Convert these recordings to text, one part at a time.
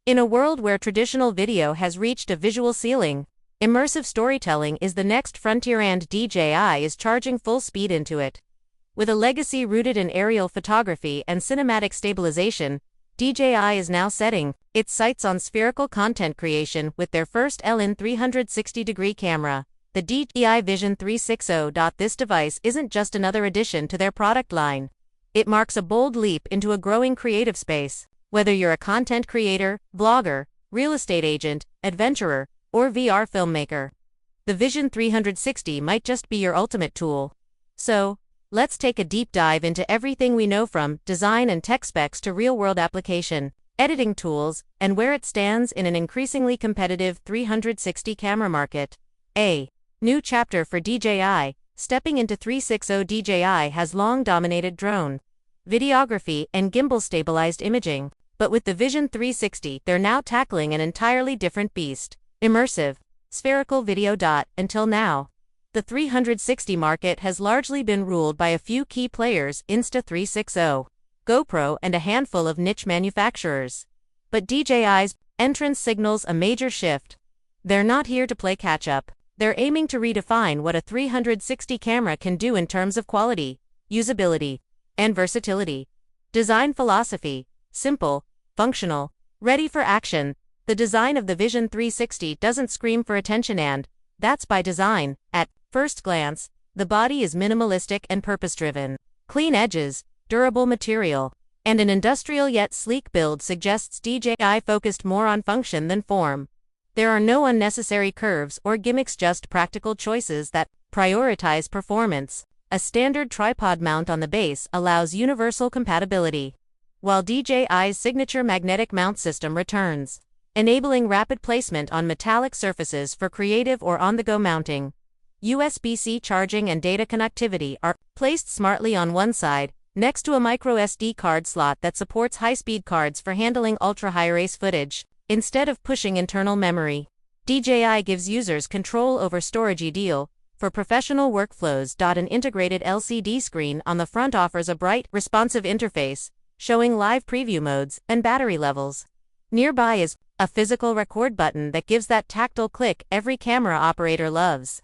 In a world where traditional video has reached a visual ceiling, immersive storytelling is the next frontier, and DJI is charging full speed into it. With a legacy rooted in aerial photography and cinematic stabilization, DJI is now setting its sights on spherical content creation with their first L-in 360-degree camera, the DJI Vision 360. This device isn't just another addition to their product line. It marks a bold leap into a growing creative space. Whether you're a content creator, vlogger, real estate agent, adventurer, or VR filmmaker, the Vision 360 might just be your ultimate tool. So, let's take a deep dive into everything we know, from design and tech specs to real-world application, editing tools, and where it stands in an increasingly competitive 360 camera market. A new chapter for DJI. Stepping into 360, DJI has long dominated drone, videography, and gimbal-stabilized imaging. But with the Vision 360, they're now tackling an entirely different beast: immersive, spherical video. Until now, the 360 market has largely been ruled by a few key players: Insta360, GoPro, and a handful of niche manufacturers. But DJI's entrance signals a major shift. They're not here to play catch-up. They're aiming to redefine what a 360 camera can do in terms of quality, usability, and versatility. Design philosophy: simple, functional, ready for action. The design of the Vision 360 doesn't scream for attention, and that's by design. At first glance, the body is minimalistic and purpose-driven. Clean edges, durable material, and an industrial yet sleek build suggests DJI focused more on function than form. There are no unnecessary curves or gimmicks, just practical choices that prioritize performance. A standard tripod mount on the base allows universal compatibility, while DJI's signature magnetic mount system returns, enabling rapid placement on metallic surfaces for creative or on-the-go mounting. USB-C charging and data connectivity are placed smartly on one side, next to a micro SD card slot that supports high-speed cards for handling ultra-high-res footage. Instead of pushing internal memory, DJI gives users control over storage, ideal for professional workflows. An integrated LCD screen on the front offers a bright, responsive interface, showing live preview modes and battery levels. Nearby is a physical record button that gives that tactile click every camera operator loves.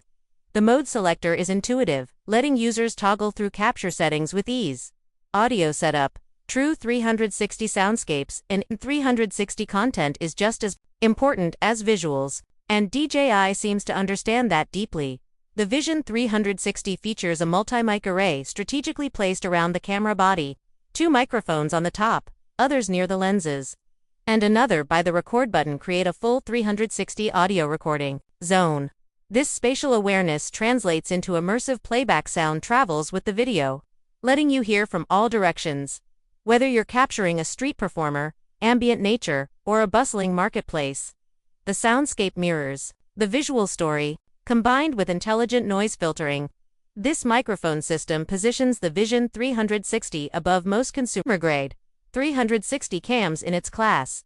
The mode selector is intuitive, letting users toggle through capture settings with ease. Audio setup: true 360 soundscapes and 360 content is just as important as visuals, and DJI seems to understand that deeply. The Vision 360 features a multi-mic array strategically placed around the camera body, 2 microphones on the top, others near the lenses, and another by the record button create a full 360 audio recording zone. This spatial awareness translates into immersive playback. Sound travels with the video, letting you hear from all directions. Whether you're capturing a street performer, ambient nature, or a bustling marketplace, the soundscape mirrors the visual story, combined with intelligent noise filtering. This microphone system positions the Vision 360 above most consumer-grade 360 cams in its class.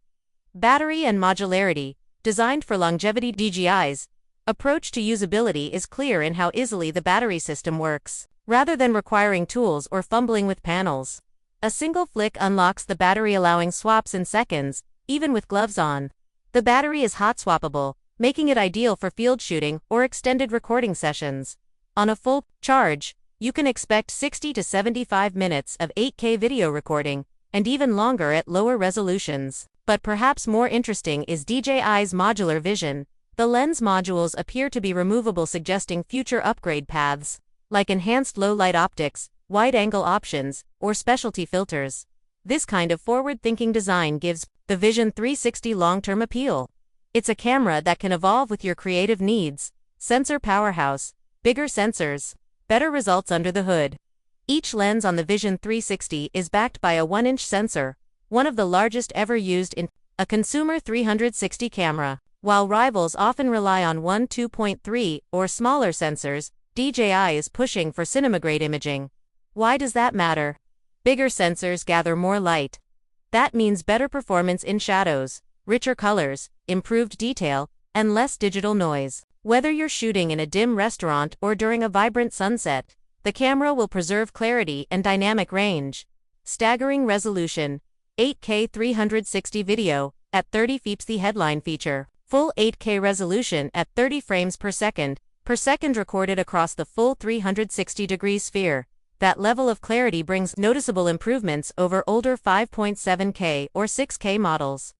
Battery and modularity: designed for longevity, DJI's approach to usability is clear in how easily the battery system works. Rather than requiring tools or fumbling with panels, a single flick unlocks the battery, allowing swaps in seconds, even with gloves on. The battery is hot swappable, making it ideal for field shooting or extended recording sessions. On a full charge, you can expect 60 to 75 minutes of 8K video recording, and even longer at lower resolutions. But perhaps more interesting is DJI's modular vision. The lens modules appear to be removable, suggesting future upgrade paths, like enhanced low-light optics, wide-angle options, or specialty filters. This kind of forward-thinking design gives the Vision 360 long-term appeal. It's a camera that can evolve with your creative needs. Sensor powerhouse: bigger sensors, better results under the hood. Each lens on the Vision 360 is backed by a 1-inch sensor, one of the largest ever used in a consumer 360 camera. While rivals often rely on 2.3 or smaller sensors, DJI is pushing for cinema-grade imaging. Why does that matter? Bigger sensors gather more light. That means better performance in shadows, richer colors, improved detail, and less digital noise. Whether you're shooting in a dim restaurant or during a vibrant sunset, the camera will preserve clarity and dynamic range. Staggering resolution: 8K 360 video at 30 fps. The headline feature, full 8K resolution at 30 frames per second recorded across the full 360-degree sphere. That level of clarity brings noticeable improvements over older 5.7K or 6K models.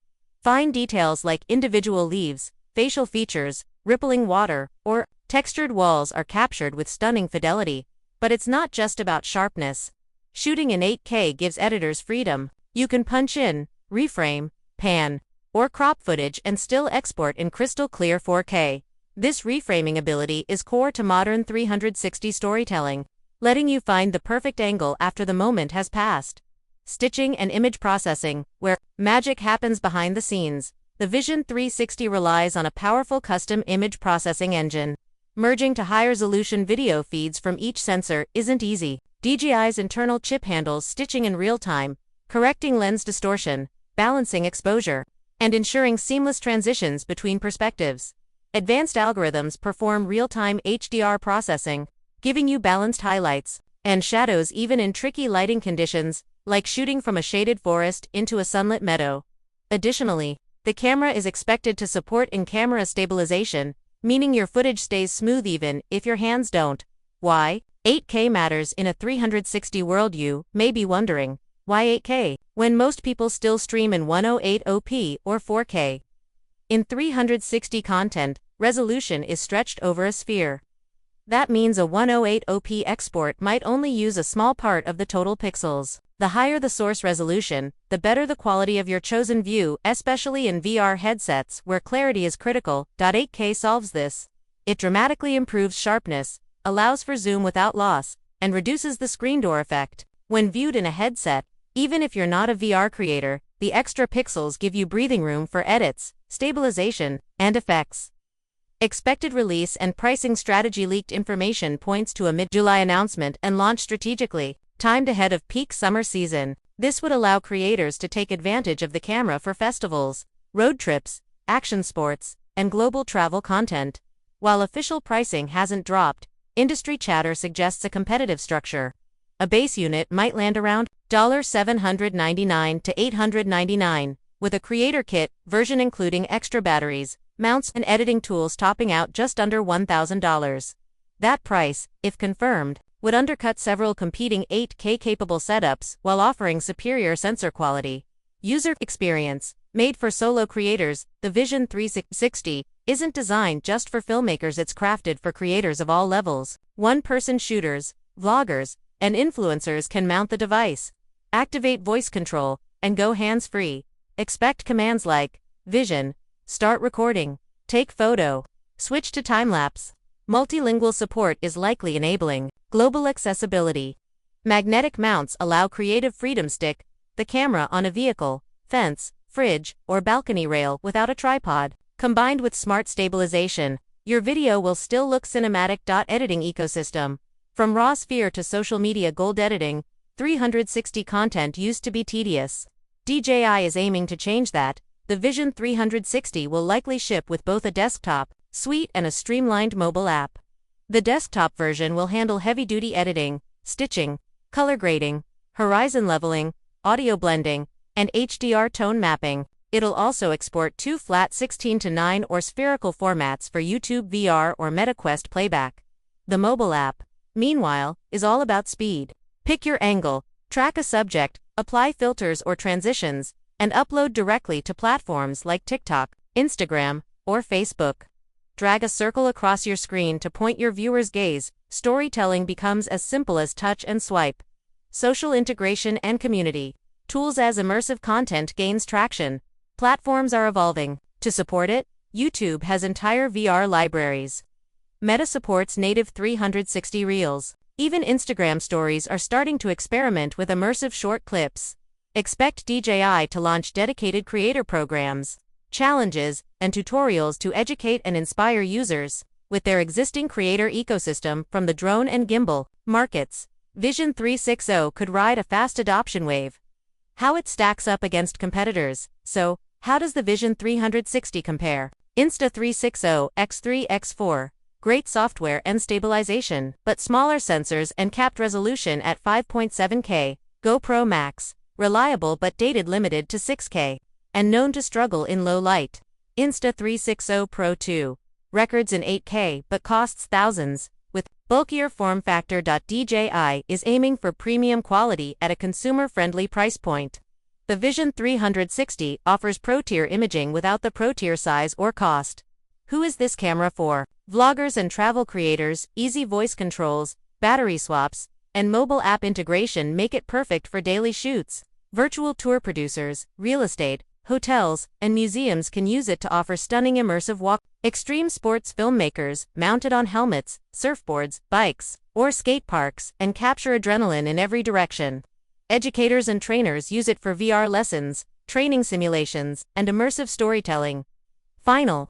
Fine details like individual leaves, facial features, rippling water, or textured walls are captured with stunning fidelity. But it's not just about sharpness. Shooting in 8K gives editors freedom. You can punch in, reframe, pan, or crop footage and still export in crystal clear 4K. This reframing ability is core to modern 360 storytelling, letting you find the perfect angle after the moment has passed. Stitching and image processing, where magic happens behind the scenes. The Vision 360 relies on a powerful custom image processing engine. Merging to high-resolution video feeds from each sensor isn't easy. DJI's internal chip handles stitching in real time, correcting lens distortion, balancing exposure, and ensuring seamless transitions between perspectives. Advanced algorithms perform real-time HDR processing, giving you balanced highlights and shadows even in tricky lighting conditions, like shooting from a shaded forest into a sunlit meadow. Additionally, the camera is expected to support in-camera stabilization, meaning your footage stays smooth even if your hands don't. Why 8K matters in a 360 world? You may be wondering, why 8K, when most people still stream in 108p or 4K? In 360 content, resolution is stretched over a sphere. That means a 108p export might only use a small part of the total pixels. The higher the source resolution, the better the quality of your chosen view, especially in VR headsets where clarity is critical. 8K solves this. It dramatically improves sharpness, allows for zoom without loss, and reduces the screen door effect. When viewed in a headset, even if you're not a VR creator, the extra pixels give you breathing room for edits, stabilization, and effects. Expected release and pricing strategy. Leaked information points to a mid-July announcement and launch strategically, timed ahead of peak summer season. This would allow creators to take advantage of the camera for festivals, road trips, action sports, and global travel content. While official pricing hasn't dropped, industry chatter suggests a competitive structure. A base unit might land around $799 to $899, with a creator kit version including extra batteries, mounts, and editing tools topping out just under $1,000. That price, if confirmed, would undercut several competing 8K-capable setups while offering superior sensor quality. User experience. Made for solo creators, the Vision 360 isn't designed just for filmmakers. It's crafted for creators of all levels. One-person shooters, vloggers, and influencers can mount the device, activate voice control, and go hands-free. Expect commands like Vision, start recording, take photo, switch to time-lapse. Multilingual support is likely enabling global accessibility. Magnetic mounts allow creative freedom. Stick the camera on a vehicle, fence, fridge, or balcony rail without a tripod. Combined with smart stabilization, your video will still look cinematic. Editing ecosystem. From raw sphere to social media gold editing, 360 content used to be tedious. DJI is aiming to change that. The Vision 360 will likely ship with both a desktop suite and a streamlined mobile app. The desktop version will handle heavy-duty editing, stitching, color grading, horizon leveling, audio blending, and HDR tone mapping. It'll also export two flat 16:9 or spherical formats for YouTube VR or MetaQuest playback. The mobile app, meanwhile, is all about speed. Pick your angle, track a subject, apply filters or transitions, and upload directly to platforms like TikTok, Instagram, or Facebook. Drag a circle across your screen to point your viewer's gaze. Storytelling becomes as simple as touch and swipe. Social integration and community tools. As immersive content gains traction, platforms are evolving. To support it, YouTube has entire VR libraries. Meta supports native 360 Reels. Even Instagram stories are starting to experiment with immersive short clips. Expect DJI to launch dedicated creator programs, challenges, and tutorials to educate and inspire users. With their existing creator ecosystem from the drone and gimbal markets, Vision 360 could ride a fast adoption wave. How it stacks up against competitors. So, how does the Vision 360 compare? Insta360 X3 X4. Great software and stabilization, but smaller sensors and capped resolution at 5.7K. GoPro Max. Reliable but dated, limited to 6K. and known to struggle in low light. Insta360 Pro 2. Records in 8K but costs thousands. With bulkier form factor. DJI is aiming for premium quality at a consumer-friendly price point. The Vision 360 offers pro-tier imaging without the pro-tier size or cost. Who is this camera for? Vloggers and travel creators. Easy voice controls, battery swaps, and mobile app integration make it perfect for daily shoots. Virtual tour producers, real estate, hotels, and museums can use it to offer stunning immersive walk. Extreme sports filmmakers, mounted on helmets, surfboards, bikes, or skate parks, and capture adrenaline in every direction. Educators and trainers use it for VR lessons, training simulations, and immersive storytelling. Final